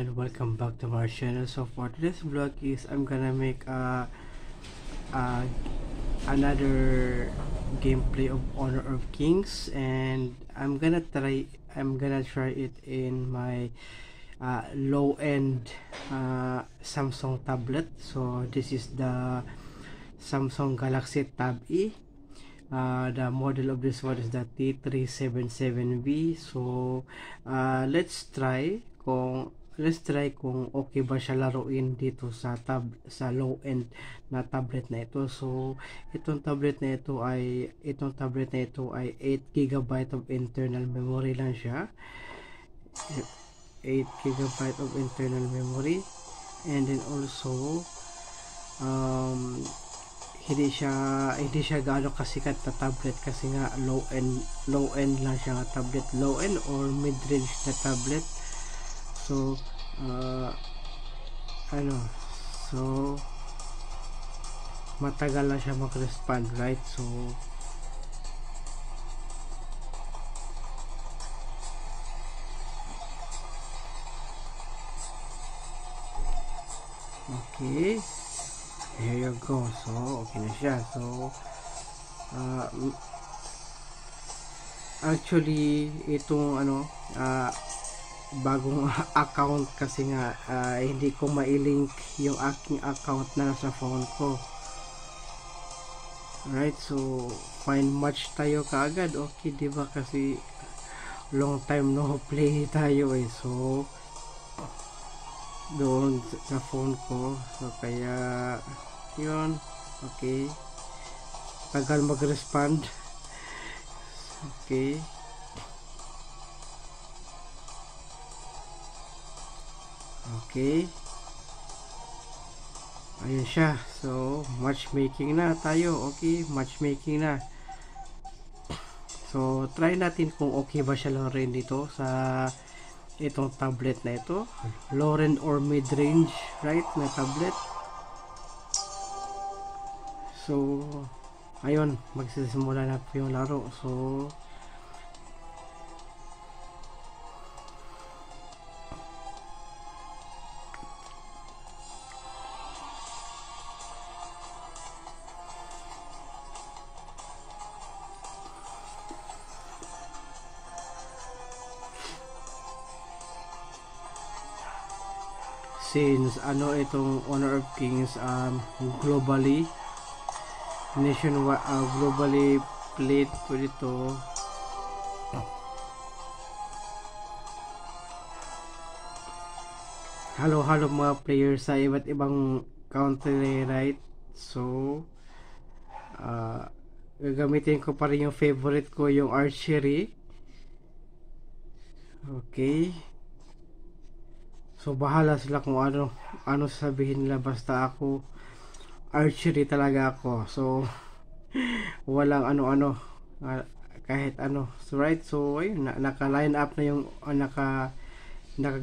and welcome back to our channel. So for today's vlog is I'm gonna make a another gameplay of Honor of Kings, and I'm gonna try it in my low-end Samsung tablet. So this is the Samsung Galaxy Tab E. The model of this one is the T377V. So let's try kung okay ba siya laruin dito sa low end na tablet na ito. So itong tablet na ito ay 8 GB of internal memory lang siya. 8 GB of internal memory, and then also hindi siya gaano kasikat na tablet kasi nga low end lang siya nga tablet, low end or mid range na tablet. So so matagal lang siya mag-respond, right? So okay, here you go. So okay na siya. So actually itong bagong account kasi nga hindi ko mailink yung aking account na nasa phone ko, right? So find match tayo kaagad, okay, diba? Kasi long time no play tayo so doon sa phone ko. So kaya yun, okay, tagal mag-respond. Okay, ayun siya. So matchmaking na tayo. Okay, matchmaking na. So try natin kung okay ba siya laruin dito sa itong tablet na ito, low end or mid range, right, na tablet. So ayun, magsisimula na po yung laro. So since itong Honor of Kings globally nationwide, globally played po dito. Halo mga players sa iba't ibang country, right? So gagamitin ko pa rin yung favorite ko, yung archery. Okay, so bahala sila kung ano sasabihin nila, basta ako archery talaga ako. So walang kahit so right. So ayun, naka line up na yung naka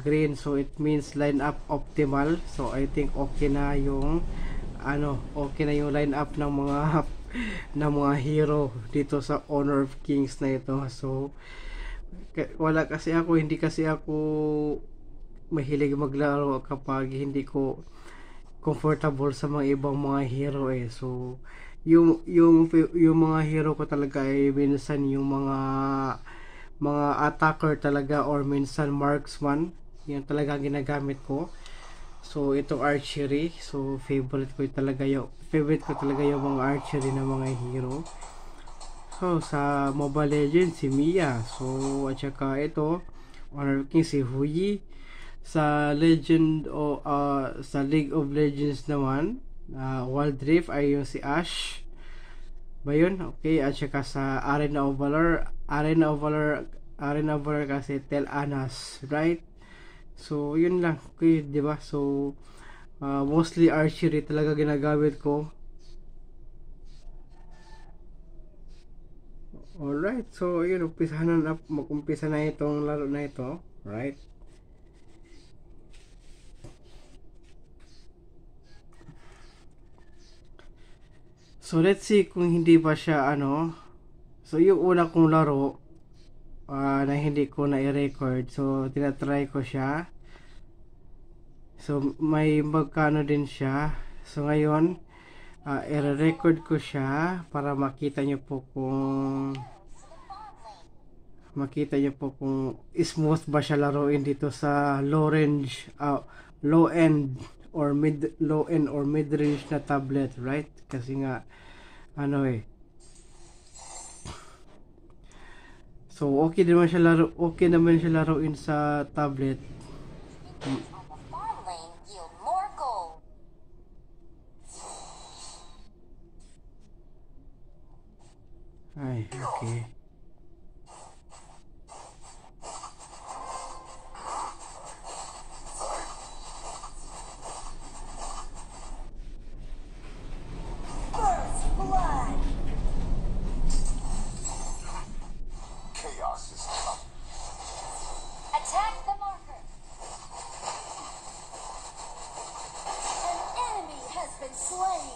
green, so it means line up optimal. So I think okay na yung line up ng mga hero dito sa Honor of Kings na ito. So hindi kasi ako mahilig maglaro kapag hindi ko comfortable sa mga ibang mga hero So yung mga hero ko talaga ay minsan yung mga attacker talaga, or minsan marksman, yung talaga ginagamit ko. So itong archery, so favorite ko talaga yung mga archery na mga hero. So sa Mobile Legends si Mia, so at saka ito Honor of Kings si Huyi. Sa sa League of Legends naman, Wild Rift ay yung si Ashe ba yun? Okay, at saka sa Arena of Valor kasi Tel Anas, right? So yun lang, okay, diba? So mostly archery talaga ginagamit ko. Alright, so yun, mag-umpisa na itong laro na ito, right? So let's see kung hindi ba siya so yung una kong laro na hindi ko na i-record, so tinatry ko siya. So may magkano din siya. So ngayon, i-record ko siya para makita nyo po kung smooth ba siya laruin dito sa low end or mid range na tablet, right? Kasi nga ano eh, so okay naman siya laruin sa tablet. Ay, okay. Attack the marker. An enemy has been slain.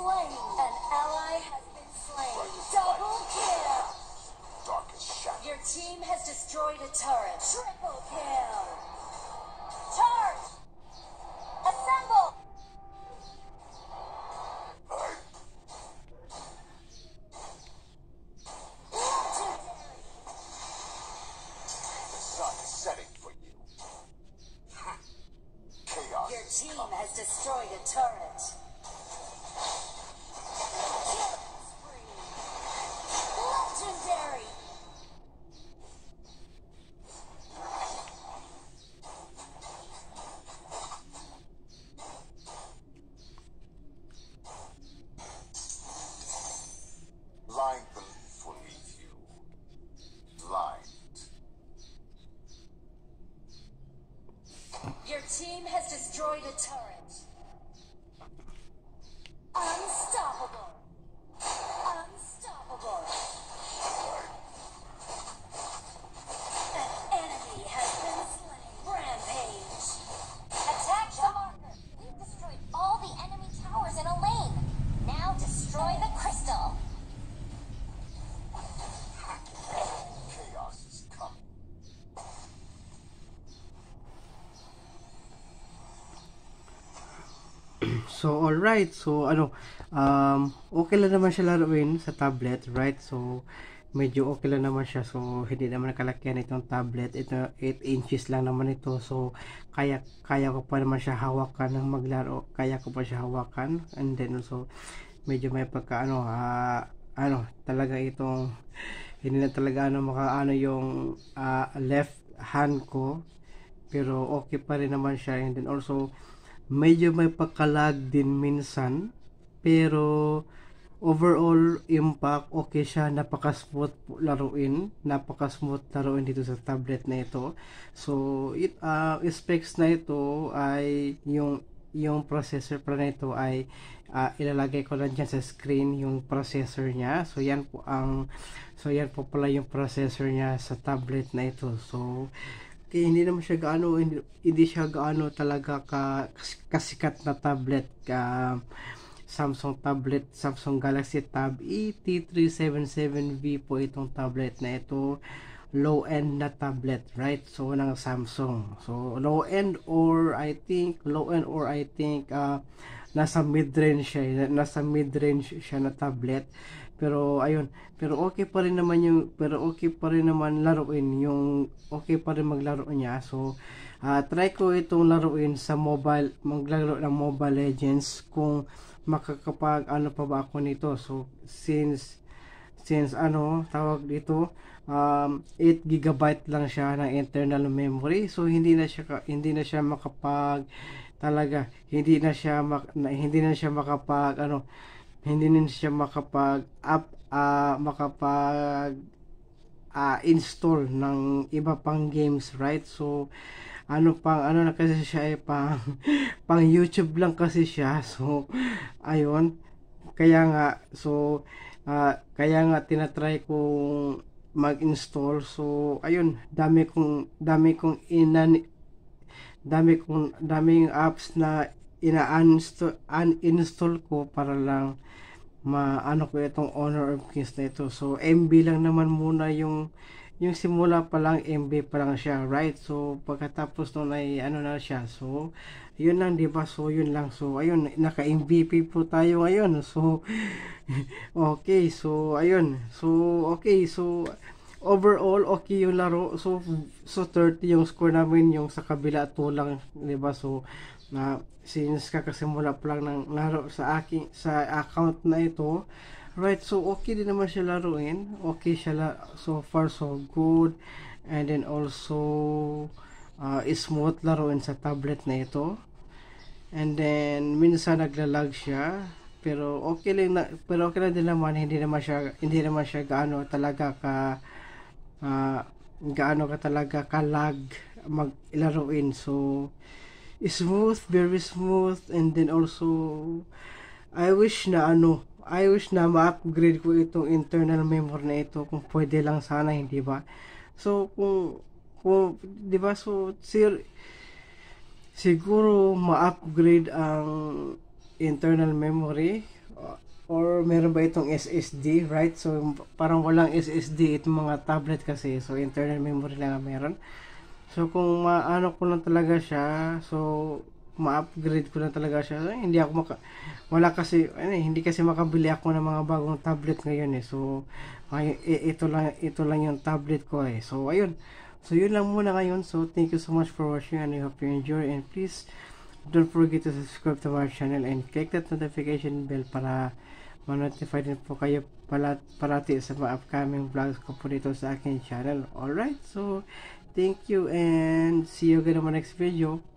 slain. An ally has been slain. Double kill. Darkest shadow. Your team has destroyed a turret. Triple kill. Charge. Assemble. Legendary. The sun is setting for you. Chaos. Your team has destroyed a turret. Killing spree. Legendary. Blind belief will leave you. Blind. Your team has destroyed a turret. Unstoppable. Unstoppable. An enemy has been slain. Rampage. Attack the marker. We've destroyed all the enemy towers in a lane. Now destroy the crystal. Chaos is coming. So alright, so okay lang naman siya laruin sa tablet, right? So medyo okay lang naman siya, so hindi naman nakalakihan itong tablet. Ito 8 inches lang naman ito, so kaya ko pa naman siya hawakan ng maglaro, kaya ko pa siya hawakan. And then also medyo may pagka talaga itong hindi na talaga yung left hand ko, pero okay pa rin naman siya. And then also medyo may pagkalag din minsan, pero overall impact okay siya. Napaka-smooth laruin dito sa tablet na ito. So specs na ito ay yung processor pa na ito ay ilalagay ko lang dyan sa screen yung processor niya. So yan po pala yung processor niya sa tablet na ito. So kaya hindi naman siya hindi siya gaano talaga kasikat na tablet. Samsung Galaxy Tab ET377V po itong tablet na ito. Low end na tablet, right? So ng Samsung. So low end or I think nasa mid-range siya na tablet. Pero ayun, okay pa rin naman maglaro niya. So try ko itong laruin sa maglaro ng Mobile Legends kung makakapag pa ba ako nito. So since tawag dito, 8 GB lang siya ng internal memory, so hindi na siya makapag install ng iba pang games, right? So na kasi siya ay pang YouTube lang kasi siya. So ayun, kaya nga tinatry kong mag-install. So ayun, daming apps na uninstall ko para lang ko itong Honor of Kings na ito. So MB lang naman muna yung simula pa lang, MB pa lang siya, right? So pagkatapos nun ay na siya. So yun lang, diba? So yun lang. So ayun, naka MVP po tayo ngayon. So okay, so ayun. So okay, so overall okay yung laro. So 30 yung score namin, yung sa kabila 2 lang, diba? So since kakasimula pa lang ng laro sa account na ito, right? So okay din naman siya laruin. Okay siya so far so good. And then also smooth laruin sa tablet na ito. And then minsan naglalag siya, pero okay lang din naman. Hindi naman siya gaano talaga ka-lag maglaruin. So smooth, very smooth. And then also I wish na ma-upgrade ko itong internal memory na ito, kung pwede lang sana, hindi ba? So kung di ba, so siguro ma-upgrade ang internal memory or meron ba itong SSD, right? So parang walang SSD itong mga tablet kasi, so internal memory lang ang meron. So kung maano ko lang talaga siya, so ma-upgrade ko lang talaga siya. Hindi ako wala kasi hindi kasi makabili ako ng mga bagong tablet ngayon eh. So ito lang yung tablet ko eh. So ayun. So yun lang muna ngayon. So thank you so much for watching and I hope you enjoy, and please don't forget to subscribe to our channel and click that notification bell para ma-notify din po kayo parati sa mga upcoming vlogs ko po dito sa aking channel. Alright, so thank you and see you again on my next video.